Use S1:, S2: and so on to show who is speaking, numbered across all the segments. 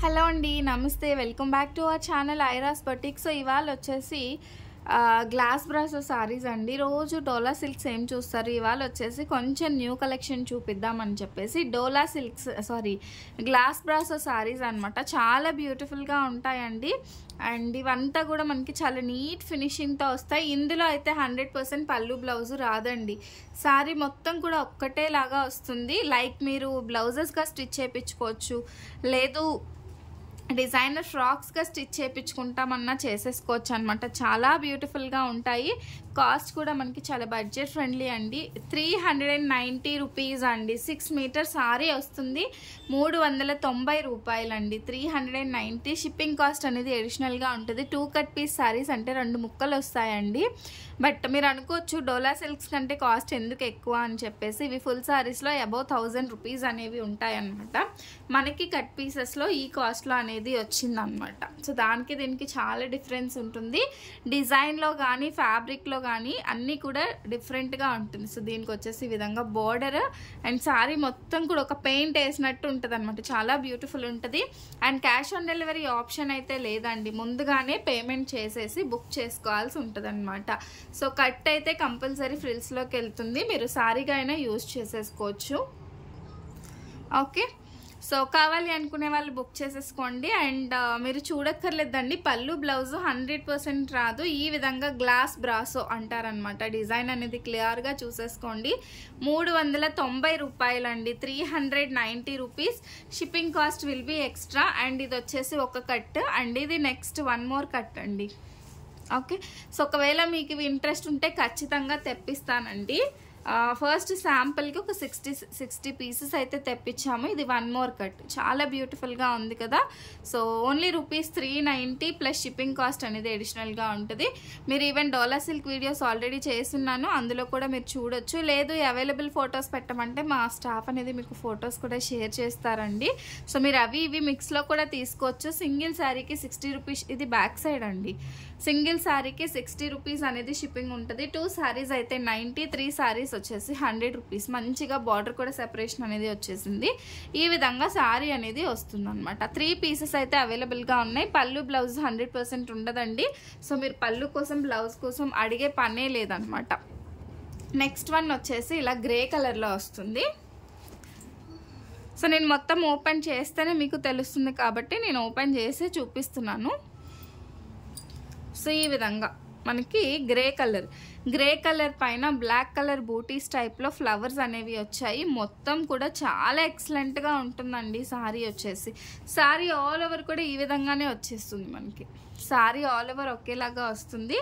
S1: Hello అండి, నమస్తే. Welcome back to our channel Iras boutique. So ఇవాళ వచ్చేసి గ్లాస్ బ్రాసో సారీస్ అండి. రోజు డోలా సిల్క్స్ ఏం చూస్తారు, ఇవాళ వచ్చేసి కొంచెం న్యూ కలెక్షన్ చూపిద్దామని చెప్పేసి డోలా సిల్క్స్ గ్లాస్ బ్రాసో సారీస్ అనమాట. చాలా బ్యూటిఫుల్గా ఉంటాయండి. అండ్ ఇవంతా కూడా మనకి చాలా నీట్ ఫినిషింగ్తో వస్తాయి. ఇందులో అయితే 100% పళ్ళు బ్లౌజు రాదండి. సారీ మొత్తం కూడా ఒక్కటేలాగా వస్తుంది. లైక్ మీరు బ్లౌజెస్గా స్టిచ్ చేయించుకోవచ్చు, లేదు డిజైనర్ ఫ్రాక్స్గా స్టిచ్ చేయించుకుంటామన్నా చేసేసుకోవచ్చు అనమాట. చాలా బ్యూటిఫుల్గా ఉంటాయి. కాస్ట్ కూడా మనకి చాలా బడ్జెట్ ఫ్రెండ్లీ అండి. 390 రూపీస్ అండి. 6 మీటర్ సారీ వస్తుంది. 390 రూపాయలండి. 390. షిప్పింగ్ కాస్ట్ అనేది అడిషనల్గా ఉంటుంది. 2 కట్ పీస్ సారీస్ అంటే 2 ముక్కలు వస్తాయండి. బట్ మీరు అనుకోవచ్చు డోలా సిల్క్స్ కంటే కాస్ట్ ఎందుకు ఎక్కువ అని చెప్పేసి. ఇవి ఫుల్ సారీస్లో అబౌవ్ 1000 రూపీస్ అనేవి ఉంటాయన్నమాట. మనకి కట్ పీసెస్లో ఈ కాస్ట్లో అనేది వచ్చిందనమాట. సో దానికి దీనికి చాలా డిఫరెన్స్ ఉంటుంది. డిజైన్లో కానీ ఫ్యాబ్రిక్లో కానీ అన్నీ కూడా డిఫరెంట్గా ఉంటుంది. సో దీనికి వచ్చేసి ఈ విధంగా బోర్డర్ అండ్ సారీ మొత్తం కూడా ఒక పెయింట్ వేసినట్టు ఉంటుంది అనమాట. చాలా బ్యూటిఫుల్ ఉంటుంది. And cash on delivery option అయితే లేదండి. ముందుగానే పేమెంట్ చేసేసి బుక్ చేసుకోవాల్సి ఉంటుంది అనమాట. సో కట్ అయితే కంపల్సరీ ఫ్రిల్స్లోకి వెళ్తుంది. మీరు సారీగా అయినా యూజ్ చేసేసుకోవచ్చు. ఓకే, సో కావాలి అనుకునే వాళ్ళు బుక్ చేసేసుకోండి. అండ్ మీరు చూడక్కర్లేదండి, పళ్ళు బ్లౌజు 100% రాదు. ఈ విధంగా గ్లాస్ బ్రాసో అంటారనమాట. డిజైన్ అనేది క్లియర్గా చూసేసుకోండి. 390 రూపాయలండి. 390 rupees. Shipping cost will be extra. And ఇది వచ్చేసి ఒక కట్ అండ్ ఇది నెక్స్ట్ 1 మోర్ కట్ అండి. ఓకే, సో ఒకవేళ మీకు ఇవి ఇంట్రెస్ట్ ఉంటే ఖచ్చితంగా తెప్పిస్తానండి. ఫస్ట్ శాంపుల్కి ఒక 60 పీసెస్ అయితే తెప్పించాము. ఇది 1 మోర్ కట్. చాలా బ్యూటిఫుల్గా ఉంది కదా. So only rupees 390 plus shipping cost అనేది అడిషనల్గా ఉంటుంది. మీరు ఈవెన్ డోలా సిల్క్ వీడియోస్ ఆల్రెడీ చేస్తున్నాను, అందులో కూడా మీరు చూడొచ్చు. లేదు అవైలబుల్ ఫొటోస్ పెట్టమంటే మా స్టాఫ్ అనేది మీకు ఫొటోస్ కూడా షేర్ చేస్తారండి. సో మీరు అవి ఇవి మిక్స్లో కూడా తీసుకోవచ్చు. సింగిల్ శారీకి 60 రూపీస్. ఇది బ్యాక్ సైడ్ అండి. సింగిల్ శారీకి 60 రూపీస్ అనేది షిప్పింగ్ ఉంటుంది. 2 శారీస్ అయితే 90, 3 శారీస్ వచ్చేసి 100 రూపీస్. మంచిగా బార్డర్ కూడా సెపరేషన్ అనేది వచ్చేసింది. ఈ విధంగా శారీ అనేది వస్తుంది అనమాట. 3 పీసెస్ అయితే అవైలబుల్గా ఉన్నాయి. పళ్ళు బ్లౌజ్ 100% ఉండదండి. సో మీరు పళ్ళు కోసం బ్లౌజ్ కోసం అడిగే పనే లేదనమాట. నెక్స్ట్ వన్ వచ్చేసి ఇలా గ్రే కలర్లో వస్తుంది. సో నేను మొత్తం ఓపెన్ చేస్తేనే మీకు తెలుస్తుంది కాబట్టి నేను ఓపెన్ చేసి చూపిస్తున్నాను. సో ఈ విధంగా మనకి గ్రే కలర్ పైన బ్లాక్ కలర్ బూటీస్ టైప్లో ఫ్లవర్స్ అనేవి వచ్చాయి. మొత్తం కూడా చాలా ఎక్సలెంట్గా ఉంటుందండి. సారీ వచ్చేసి సారీ ఆల్ ఓవర్ కూడా ఈ విధంగానే వచ్చేస్తుంది. మనకి సారీ ఆల్ ఓవర్ ఒకేలాగా వస్తుంది.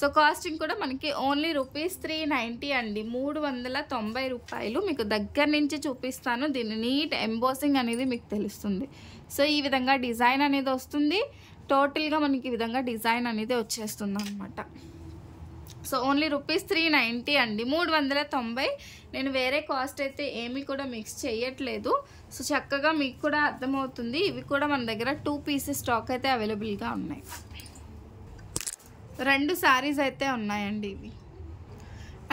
S1: సో కాస్టింగ్ కూడా మనకి ఓన్లీ రూపీస్ 390 అండి. 390 రూపాయలు. మీకు దగ్గర నుంచి చూపిస్తాను. దీని నీట్ ఎంబోసింగ్ అనేది మీకు తెలుస్తుంది. సో ఈ విధంగా డిజైన్ అనేది వస్తుంది. టోటల్గా మనకి ఈ విధంగా డిజైన్ అనేది వచ్చేస్తుంది అనమాట. సో ఓన్లీ రూపీస్ 390 అండి. 390. నేను వేరే కాస్ట్ అయితే ఏమీ కూడా మిక్స్ చేయట్లేదు. సో చక్కగా మీకు కూడా అర్థమవుతుంది. ఇవి కూడా మన దగ్గర 2 పీసెస్ స్టాక్ అయితే అవైలబుల్గా ఉన్నాయి. 2 శారీస్ అయితే ఉన్నాయండి ఇవి.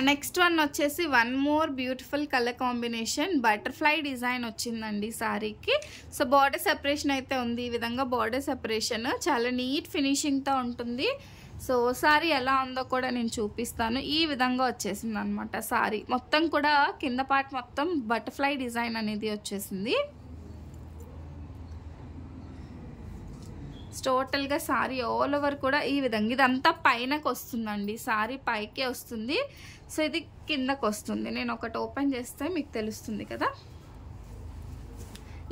S1: నెక్స్ట్ వన్ వచ్చేసి 1 more beautiful colour combination. Butterfly design వచ్చిందండి సారీకి. సో బార్డర్ సెపరేషన్ అయితే ఉంది. ఈ విధంగా బార్డర్ సెపరేషన్ చాలా నీట్ ఫినిషింగ్తో ఉంటుంది. సో సారీ ఎలా ఉందో కూడా నేను చూపిస్తాను. ఈ విధంగా వచ్చేసింది అనమాట. సారీ మొత్తం కూడా కింద పార్ట్ మొత్తం బటర్ఫ్లై డిజైన్ అనేది వచ్చేసింది. టోటల్గా సారీ ఆల్ ఓవర్ కూడా ఈ విధంగా ఇదంతా పైనకు వస్తుందండి. సారీ పైకే వస్తుంది. సో ఇది కిందకు వస్తుంది. నేను ఒకటి ఓపెన్ చేస్తే మీకు తెలుస్తుంది కదా.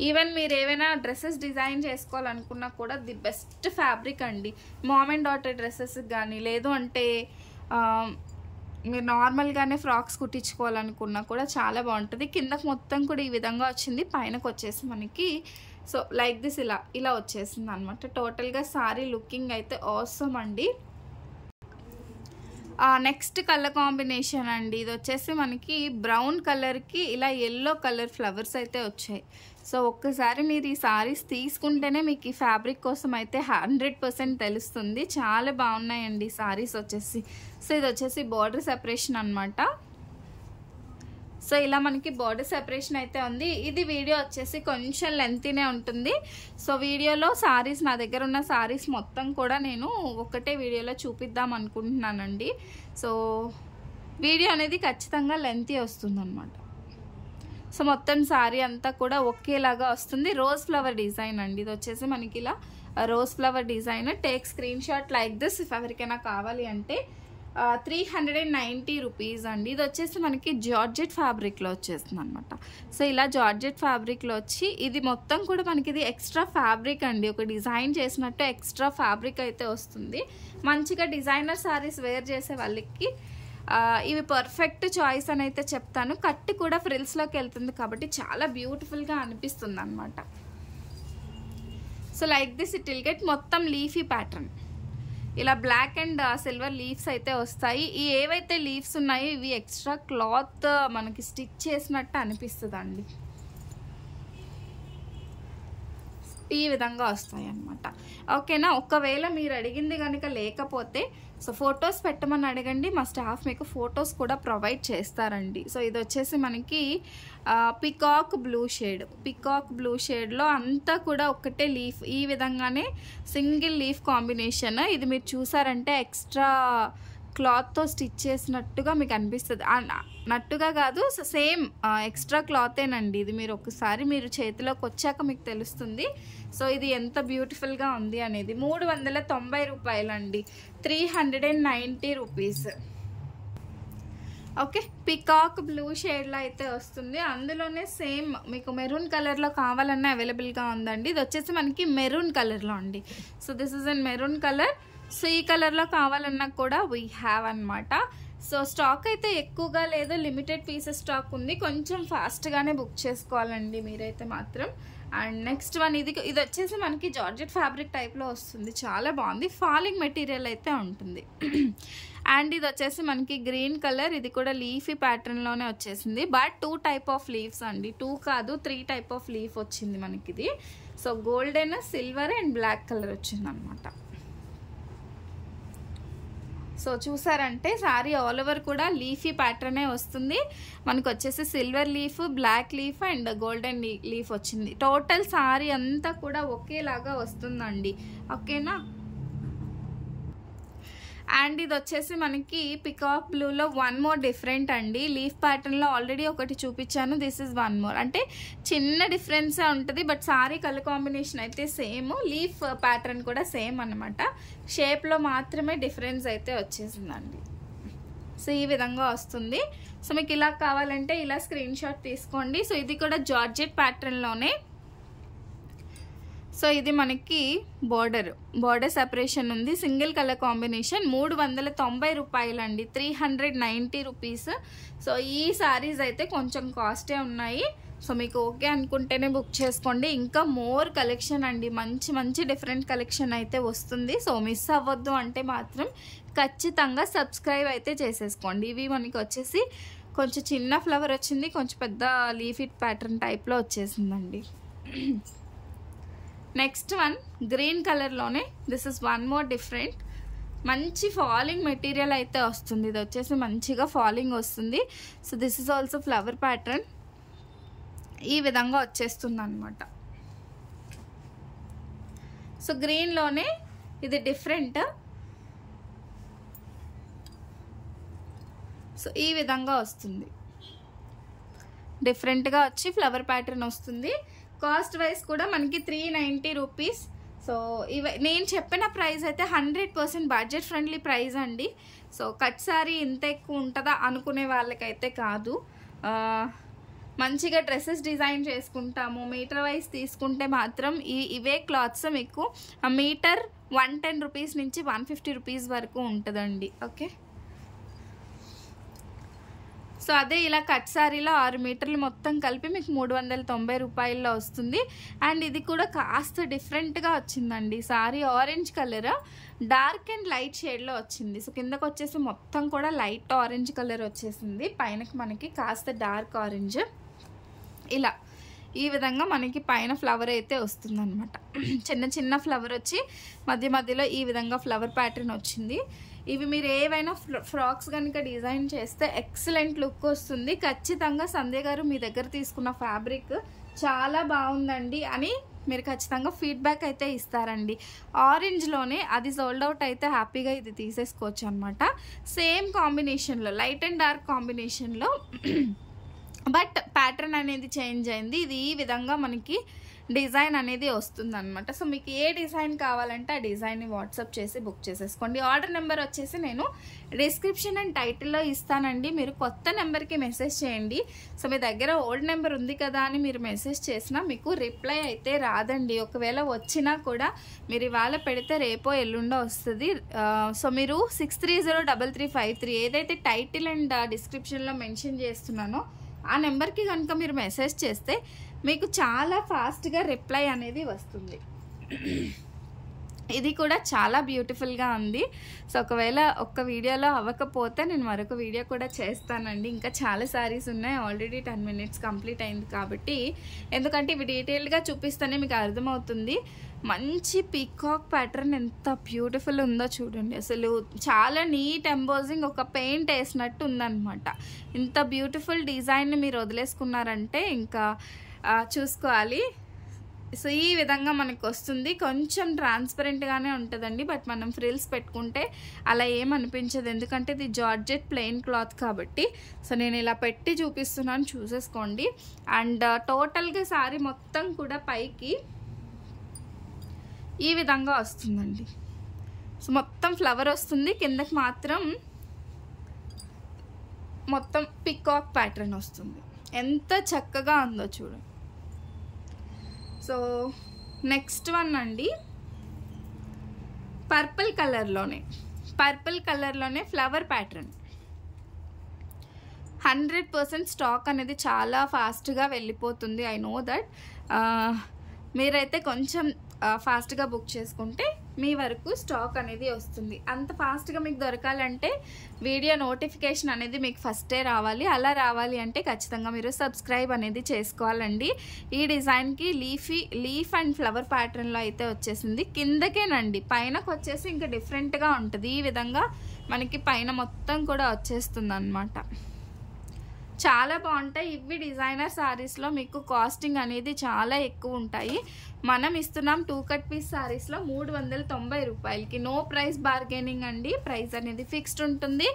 S1: ఈవెన్ మీరు ఏవైనా డ్రెస్సెస్ డిజైన్ చేసుకోవాలనుకున్నా కూడా ది బెస్ట్ ఫ్యాబ్రిక్ అండి. మామ్ అండ్ డాటర్ డ్రెస్సెస్ కానీ, లేదు అంటే మీరు నార్మల్గానే ఫ్రాక్స్ కుట్టించుకోవాలనుకున్నా కూడా చాలా బాగుంటుంది. కిందకు మొత్తం కూడా ఈ విధంగా వచ్చింది. పైనకు వచ్చేసి మనకి సో లైక్ దిస్ ఇలా వచ్చేసింది అనమాట. టోటల్గా సారీ లుకింగ్ అయితే ఆసమ్ అండి. నెక్స్ట్ కలర్ కాంబినేషన్ అండి. ఇది వచ్చేసి మనకి బ్రౌన్ కలర్కి ఇలా ఎల్లో కలర్ ఫ్లవర్స్ అయితే వచ్చాయి. సో ఒక్కసారి మీరు ఈ సారీస్ తీసుకుంటేనే మీకు ఈ ఫ్యాబ్రిక్ కోసం అయితే 100% తెలుస్తుంది. చాలా బాగున్నాయండి సారీస్ వచ్చేసి. సో ఇది వచ్చేసి బార్డర్ సెపరేషన్ అనమాట. సో ఇలా మనకి బార్డర్ సెపరేషన్ అయితే ఉంది. ఇది వీడియో వచ్చేసి కొంచెం లెంతీనే ఉంటుంది. సో వీడియోలో సారీస్, నా దగ్గర ఉన్న సారీస్ మొత్తం కూడా నేను ఒకటే వీడియోలో చూపిద్దాం అనుకుంటున్నానండి. సో వీడియో అనేది ఖచ్చితంగా లెంతీ వస్తుందన్నమాట. సో మొత్తం సారీ అంతా కూడా ఒకేలాగా వస్తుంది. రోజ్ ఫ్లవర్ డిజైన్ అండి. ఇది వచ్చేసి మనకి ఇలా rose flower design. Take screen shot like this if ఎవరికైనా కావాలి అంటే. 390 రూపీస్ అండి. ఇది వచ్చేసి మనకి జార్జెట్ ఫ్యాబ్రిక్లో వచ్చేస్తుంది అనమాట. సో ఇలా జార్జెట్ ఫ్యాబ్రిక్లో వచ్చి ఇది మొత్తం కూడా మనకి ఇది ఎక్స్ట్రా ఫ్యాబ్రిక్ అండి. ఒక డిజైన్ చేసినట్టు ఎక్స్ట్రా ఫ్యాబ్రిక్ అయితే వస్తుంది. మంచిగా డిజైనర్ సారీస్ వేర్ చేసే వాళ్ళకి ఇవి పర్ఫెక్ట్ చాయిస్ అని అయితే చెప్తాను. కట్టి కూడా ఫ్రిల్స్లోకి వెళ్తుంది కాబట్టి చాలా బ్యూటిఫుల్గా అనిపిస్తుంది అనమాట. So like this it will get మొత్తం లీఫీ ప్యాటర్న్. ఇలా బ్లాక్ అండ్ సిల్వర్ లీవ్స్ అయితే వస్తాయి. ఈ ఏవైతే లీవ్స్ ఉన్నాయో ఇవి ఎక్స్ట్రా క్లాత్ మనకి స్టిచ్ చేసినట్టు అనిపిస్తుందండి. ఈ విధంగా వస్తాయి అన్నమాట. ఓకేనా. ఒకవేళ మీరు అడిగింది కనుక లేకపోతే సో ఫొటోస్ పెట్టమని అడగండి, మా స్టాఫ్ మీకు ఫొటోస్ కూడా ప్రొవైడ్ చేస్తారండి. సో ఇది వచ్చేసి మనకి peacock blue shade. Peacock blue షేడ్లో అంతా కూడా ఒకటే లీఫ్, ఈ విధంగానే సింగిల్ లీఫ్ కాంబినేషన్. ఇది మీరు చూసారంటే ఎక్స్ట్రా క్లాత్తో స్టిచ్ చేసినట్టుగా మీకు అనిపిస్తుంది. నట్టుగా కాదు, సేమ్ ఎక్స్ట్రా క్లాతేనండి ఇది. మీరు ఒకసారి మీరు చేతిలోకి వచ్చాక మీకు తెలుస్తుంది. సో ఇది ఎంత బ్యూటిఫుల్గా ఉంది అనేది. 390 రూపాయలండి. 390 రూపీస్. ఓకే. పికాక్ బ్లూ షేడ్లో అయితే వస్తుంది. అందులోనే సేమ్ మీకు మెరూన్ కలర్లో కావాలన్నా అవైలబుల్గా ఉందండి. ఇది వచ్చేసి మనకి మెరూన్ కలర్లో అండి. So this is an maroon colour. So ఈ కలర్లో కావాలన్నా కూడా వీ హ్యావ్ అనమాట. సో స్టాక్ అయితే ఎక్కువగా లేదు, లిమిటెడ్ పీసెస్ స్టాక్ ఉంది. కొంచెం ఫాస్ట్గానే బుక్ చేసుకోవాలండి మీరైతే మాత్రం. అండ్ నెక్స్ట్ వన్ ఇది వచ్చేసి మనకి జార్జెట్ ఫ్యాబ్రిక్ టైప్లో వస్తుంది. చాలా బాగుంది. ఫాలింగ్ మెటీరియల్ అయితే ఉంటుంది. అండ్ ఇది వచ్చేసి మనకి గ్రీన్ కలర్. ఇది కూడా లీఫీ ప్యాటర్న్లోనే వచ్చేసింది. బట్ 2 టైప్ ఆఫ్ లీవ్స్ అండి. 2 కాదు 3 టైప్ ఆఫ్ లీఫ్ వచ్చింది మనకి ఇది. So golden, silver and black colour వచ్చింది అనమాట. సో చూసారంటే సారీ ఆల్ ఓవర్ కూడా లీఫీ ప్యాటర్నే వస్తుంది. మనకు వచ్చేసి silver leaf, black leaf and golden leaf వచ్చింది. టోటల్ సారీ అంతా కూడా ఒకేలాగా వస్తుందండి. ఓకేనా. అండ్ ఇది వచ్చేసి మనకి పికాక్ బ్లూలో 1 మోర్ డిఫరెంట్ అండి. లీఫ్ ప్యాటర్న్లో ఆల్రెడీ ఒకటి చూపించాను. This is 1 more. అంటే చిన్న డిఫరెన్సే ఉంటుంది, బట్ సారీ కలర్ కాంబినేషన్ అయితే సేమ్, లీఫ్ ప్యాటర్న్ కూడా సేమ్ అనమాట. షేప్లో మాత్రమే డిఫరెన్స్ అయితే వచ్చేసిందండి. సో ఈ విధంగా వస్తుంది. సో మీకు ఇలా కావాలంటే ఇలా స్క్రీన్ షాట్ తీసుకోండి. సో ఇది కూడా జార్జెట్ ప్యాటర్న్లోనే. సో ఇది మనకి బార్డర్ సెపరేషన్ ఉంది. Single colour combination. 390 రూపాయలండి. 390 రూపీస్. సో ఈ సారీస్ అయితే కొంచెం కాస్టే ఉన్నాయి. సో మీకు ఓకే అనుకుంటేనే బుక్ చేసుకోండి. ఇంకా మోర్ కలెక్షన్ అండి, మంచి మంచి డిఫరెంట్ కలెక్షన్ అయితే వస్తుంది. సో మిస్ అవ్వద్దు అంటే మాత్రం ఖచ్చితంగా సబ్స్క్రైబ్ అయితే చేసేసుకోండి. ఇవి మనకి వచ్చేసి కొంచెం చిన్న ఫ్లవర్ వచ్చింది, కొంచెం పెద్ద లీఫీ ప్యాటర్న్ టైప్లో వచ్చేసిందండి. నెక్స్ట్ వన్ గ్రీన్ కలర్లోనే. This is 1 more different. మంచి ఫాలింగ్ మెటీరియల్ అయితే వస్తుంది. ఇది వచ్చేసి మంచిగా ఫాలింగ్ వస్తుంది. So this is also flower pattern. ఈ విధంగా వచ్చేస్తుంది అనమాట. సో గ్రీన్లోనే ఇది డిఫరెంట్. సో ఈ విధంగా వస్తుంది. డిఫరెంట్గా వచ్చి ఫ్లవర్ ప్యాటర్న్ వస్తుంది. కాస్ట్ వైజ్ కూడా మనకి 390 రూపీస్. సో నేను చెప్పిన ప్రైస్ అయితే 100% బడ్జెట్ ఫ్రెండ్లీ ప్రైస్ అండి. సో కట్ సారీ ఇంత ఎక్కువ ఉంటుందా అనుకునే వాళ్ళకైతే కాదు. మంచిగా డ్రెస్సెస్ డిజైన్ చేసుకుంటాము, మీటర్ వైజ్ తీసుకుంటే మాత్రం ఇవే క్లాత్స్ మీకు మీటర్ 110 రూపీస్ నుంచి 150 రూపీస్ వరకు ఉంటుందండి. ఓకే. సో అదే ఇలా కట్ సారీలో 6 మీటర్లు మొత్తం కలిపి మీకు 390 రూపాయల్లో వస్తుంది. అండ్ ఇది కూడా కాస్త డిఫరెంట్గా వచ్చిందండి. Sorry orange colour, dark and light షేడ్లో వచ్చింది. సో కిందకు వచ్చేసి మొత్తం కూడా లైట్ ఆరెంజ్ కలర్ వచ్చేసింది. పైనకి మనకి కాస్త డార్క్ ఆరెంజ్. ఇలా ఈ విధంగా మనకి పైన ఫ్లవర్ అయితే వస్తుందన్నమాట. చిన్న చిన్న ఫ్లవర్ వచ్చి మధ్య మధ్యలో ఈ విధంగా ఫ్లవర్ ప్యాటర్న్ వచ్చింది. ఇవి మీరు ఏవైనా ఫ్రాక్స్ కనుక డిజైన్ చేస్తే ఎక్సలెంట్ లుక్ వస్తుంది. ఖచ్చితంగా సంధ్య గారు మీ దగ్గర తీసుకున్న ఫ్యాబ్రిక్ చాలా బాగుందండి అని మీరు ఖచ్చితంగా ఫీడ్బ్యాక్ అయితే ఇస్తారండి. ఆరెంజ్లోనే అది సోల్డ్ అవుట్ అయితే హ్యాపీగా ఇది తీసేసుకోవచ్చు అనమాట. సేమ్ కాంబినేషన్లో, లైట్ అండ్ డార్క్ కాంబినేషన్లో, బట్ ప్యాటర్న్ అనేది చేంజ్ అయింది. ఇది ఈ విధంగా మనకి డిజైన్ అనేది వస్తుంది అనమాట. సో మీకు ఏ డిజైన్ కావాలంటే ఆ డిజైన్ని వాట్సాప్ చేసి బుక్ చేసేసుకోండి. ఆర్డర్ నెంబర్ వచ్చేసి నేను డిస్క్రిప్షన్ అండ్ టైటిల్లో ఇస్తానండి. మీరు కొత్త నెంబర్కి మెసేజ్ చేయండి. సో మీ దగ్గర ఓల్డ్ నెంబర్ ఉంది కదా అని మీరు మెసేజ్ చేసినా మీకు రిప్లై అయితే రాదండి. ఒకవేళ వచ్చినా కూడా మీరు ఇవాళ పెడితే రేపో ఎల్లుండో వస్తుంది. సో మీరు 630335 ఏదైతే టైటిల్ అండ్ డిస్క్రిప్షన్లో మెన్షన్ చేస్తున్నానో ఆ నెంబర్కి కనుక మీరు మెసేజ్ చేస్తే మీకు చాలా ఫాస్ట్గా రిప్లై అనేది వస్తుంది. ఇది కూడా చాలా బ్యూటిఫుల్గా ఉంది. సో ఒకవేళ ఒక్క వీడియోలో అవ్వకపోతే నేను మరొక వీడియో కూడా చేస్తానండి. ఇంకా చాలా శారీస్ ఉన్నాయి. ఆల్రెడీ 10 minutes కంప్లీట్ అయింది కాబట్టి, ఎందుకంటే ఇవి డీటెయిల్డ్గా చూపిస్తేనే మీకు అర్థమవుతుంది. మంచి పీకాక్ ప్యాటర్న్ ఎంత బ్యూటిఫుల్ ఉందో చూడండి. అసలు చాలా నీట్ ఎంబోజింగ్, ఒక పెయింట్ వేసినట్టు ఉందన్నమాట. ఇంత బ్యూటిఫుల్ డిజైన్ని మీరు వదిలేసుకున్నారంటే ఇంకా చూసుకోవాలి. సో ఈ విధంగా మనకు వస్తుంది. కొంచెం ట్రాన్స్పరెంట్గానే ఉంటుందండి, బట్ మనం ఫ్రిల్స్ పెట్టుకుంటే అలా ఏమనిపించదు, ఎందుకంటే ఇది జార్జెట్ ప్లెయిన్ క్లాత్ కాబట్టి. సో నేను ఇలా పెట్టి చూపిస్తున్నాను, చూసేసుకోండి. అండ్ టోటల్గా శారీ మొత్తం కూడా పైకి ఈ విధంగా వస్తుందండి. సో మొత్తం ఫ్లవర్ వస్తుంది, కిందకి మాత్రం మొత్తం పికాక్ ప్యాటర్న్ వస్తుంది. ఎంత చక్కగా ఉందో చూడండి. సో నెక్స్ట్ వన్ అండి, పర్పుల్ కలర్లోనే ఫ్లవర్ ప్యాటర్న్. 100% స్టాక్ అనేది చాలా ఫాస్ట్గా వెళ్ళిపోతుంది. I know that. మీరైతే కొంచెం ఫాస్ట్గా బుక్ చేసుకుంటే మీ వరకు స్టాక్ అనేది వస్తుంది. అంత ఫాస్ట్గా మీకు దొరకాలంటే వీడియో నోటిఫికేషన్ అనేది మీకు ఫస్టే రావాలి. అలా రావాలి అంటే ఖచ్చితంగా మీరు సబ్స్క్రైబ్ అనేది చేసుకోవాలండి. ఈ డిజైన్కి లీఫ్ అండ్ ఫ్లవర్ ప్యాటర్న్లో అయితే వచ్చేసింది. కిందకేనండి, పైనకు వచ్చేసి ఇంకా డిఫరెంట్గా ఉంటుంది. ఈ విధంగా మనకి పైన మొత్తం కూడా వచ్చేస్తుంది అన్నమాట. చాలా బాగుంటాయి ఇవి. డిజైనర్ శారీస్లో మీకు కాస్టింగ్ అనేది చాలా ఎక్కువ ఉంటాయి. మనం ఇస్తున్నాం 2 కట్ పీస్ శారీస్లో 390 రూపాయలకి. నో ప్రైస్ బార్గెనింగ్ అండి, ప్రైస్ అనేది ఫిక్స్డ్ ఉంటుంది.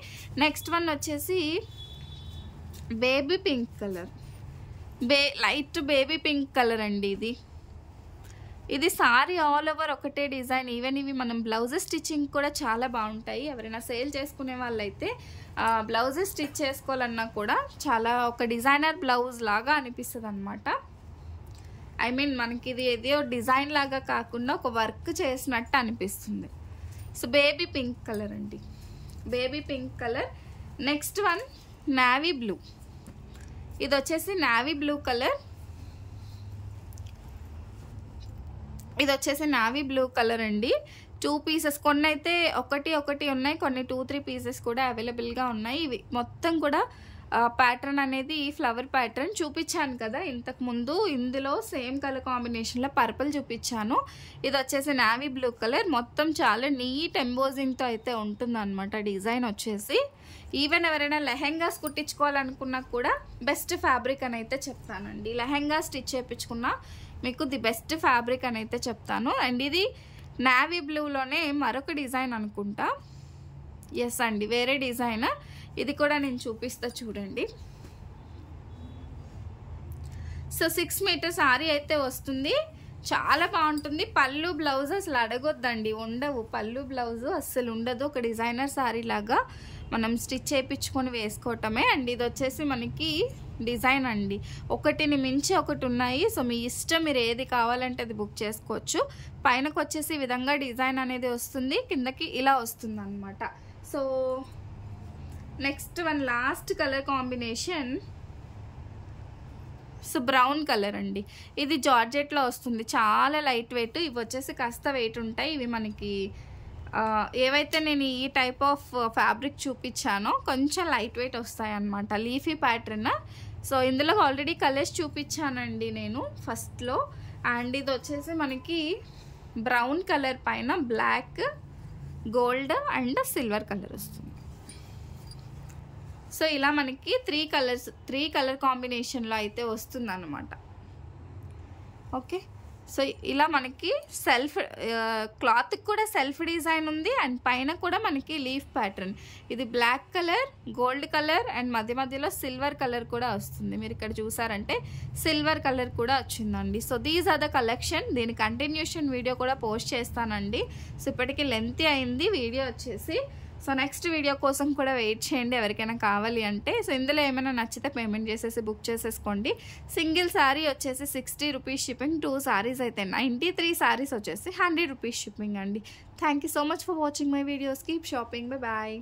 S1: నెక్స్ట్ వన్ వచ్చేసి baby pink colour, light baby pink colour అండి. ఇది సారీ ఆల్ ఓవర్ ఒకటే డిజైన్. ఈవెన్ ఇవి మనం బ్లౌజెస్ స్టిచ్చింగ్ కూడా చాలా బాగుంటాయి. ఎవరైనా సేల్ చేసుకునే వాళ్ళైతే బ్లౌజెస్ స్టిచ్ చేసుకోవాలన్నా కూడా చాలా ఒక డిజైనర్ బ్లౌజ్ లాగా అనిపిస్తుంది అనమాట. ఐ మీన్ మనకి ఇది ఏదో డిజైన్ లాగా కాకుండా ఒక వర్క్ చేసినట్టు అనిపిస్తుంది. సో బేబీ పింక్ కలర్ అండి, baby pink colour. Next one navy blue. ఇది వచ్చేసి నావీ బ్లూ కలర్. ఇది వచ్చేసి నావీ బ్లూ కలర్ అండి. 2 పీసెస్, కొన్ని అయితే ఒకటి ఉన్నాయి, కొన్ని 2-3 పీసెస్ కూడా అవైలబుల్గా ఉన్నాయి. ఇవి మొత్తం కూడా ప్యాటర్న్ అనేది ఫ్లవర్ ప్యాటర్న్ చూపించాను కదా ఇంతకు ముందు. ఇందులో సేమ్ కలర్ కాంబినేషన్లో పర్పుల్ చూపించాను. ఇది వచ్చేసి నావీ బ్లూ కలర్. మొత్తం చాలా నీట్ ఎంబోజింగ్తో అయితే ఉంటుంది అనమాట డిజైన్ వచ్చేసి. ఈవెన్ ఎవరైనా లెహెంగాస్ కుట్టించుకోవాలనుకున్నా కూడా బెస్ట్ ఫ్యాబ్రిక్ అని అయితే చెప్తానండి. లెహెంగా స్టిచ్ చేయించుకున్నా మీకు ది బెస్ట్ ఫ్యాబ్రిక్ అని అయితే చెప్తాను. అండ్ ఇది నావీ బ్లూలోనే మరొక డిజైన్ అనుకుంటా. ఎస్ అండి, వేరే డిజైన్. ఇది కూడా నేను చూపిస్తా చూడండి. సో 6 మీటర్ సారీ అయితే వస్తుంది. చాలా బాగుంటుంది. పళ్ళు బ్లౌజ్ అసలు అడగొద్దండి, ఉండవు. పళ్ళు బ్లౌజు అస్సలు ఉండదు. ఒక డిజైనర్ సారీ లాగా మనం స్టిచ్ చేయించుకొని వేసుకోవటమే. అండ్ ఇది వచ్చేసి మనకి డిజైన్ అండి, ఒకటిని మించి ఒకటి ఉన్నాయి. సో మీ ఇష్టం, మీరు ఏది కావాలంటే అది బుక్ చేసుకోవచ్చు. పైనకు వచ్చేసి ఈ విధంగా డిజైన్ అనేది వస్తుంది, కిందకి ఇలా వస్తుంది అనమాట. So next one last colour combination, so brown colour అండి. ఇది జార్జెట్లో వస్తుంది, చాలా లైట్ వెయిట్. ఇవి వచ్చేసి కాస్త వెయిట్ ఉంటాయి. ఇవి మనకి ఏవైతే నేను ఈ టైప్ ఆఫ్ ఫ్యాబ్రిక్ చూపించానో కొంచెం లైట్ వెయిట్ వస్తాయి అన్నమాట. Leafy pattern. సో ఇందులో ఆల్రెడీ కలర్స్ చూపించానండి నేను ఫస్ట్లో. అండ్ ఇది వచ్చేసి మనకి బ్రౌన్ కలర్ పైన black gold and silver colour వస్తుంది. సో ఇలా మనకి త్రీ కలర్ కాంబినేషన్లో అయితే వస్తుంది అన్నమాట. ఓకే, సో ఇలా మనకి క్లాత్కి కూడా సెల్ఫ్ డిజైన్ ఉంది అండ్ పైన కూడా మనకి లీఫ్ ప్యాటర్న్. ఇది black colour, gold colour and మధ్యలో సిల్వర్ కలర్ కూడా వస్తుంది. మీరు ఇక్కడ చూసారంటే సిల్వర్ కలర్ కూడా వచ్చిందండి. So these are the collection. దీని కంటిన్యూషన్ వీడియో కూడా పోస్ట్ చేస్తానండి. సో ఇప్పటికీ లెంతీ అయింది వీడియో వచ్చేసి. సో నెక్స్ట్ వీడియో కోసం కూడా వెయిట్ చేయండి ఎవరికైనా కావాలి అంటే. సో ఇందులో ఏమైనా నచ్చితే పేమెంట్ చేసేసి బుక్ చేసేసుకోండి. సింగిల్ శారీ వచ్చేసి 60 రూపీస్ షిప్పింగ్, 2 శారీస్ అయితే 93 శారీస్ వచ్చేసి 100 రూపీస్ షిప్పింగ్ అండి. Thank you so much for watching my videos. Keep shopping. Bye bye.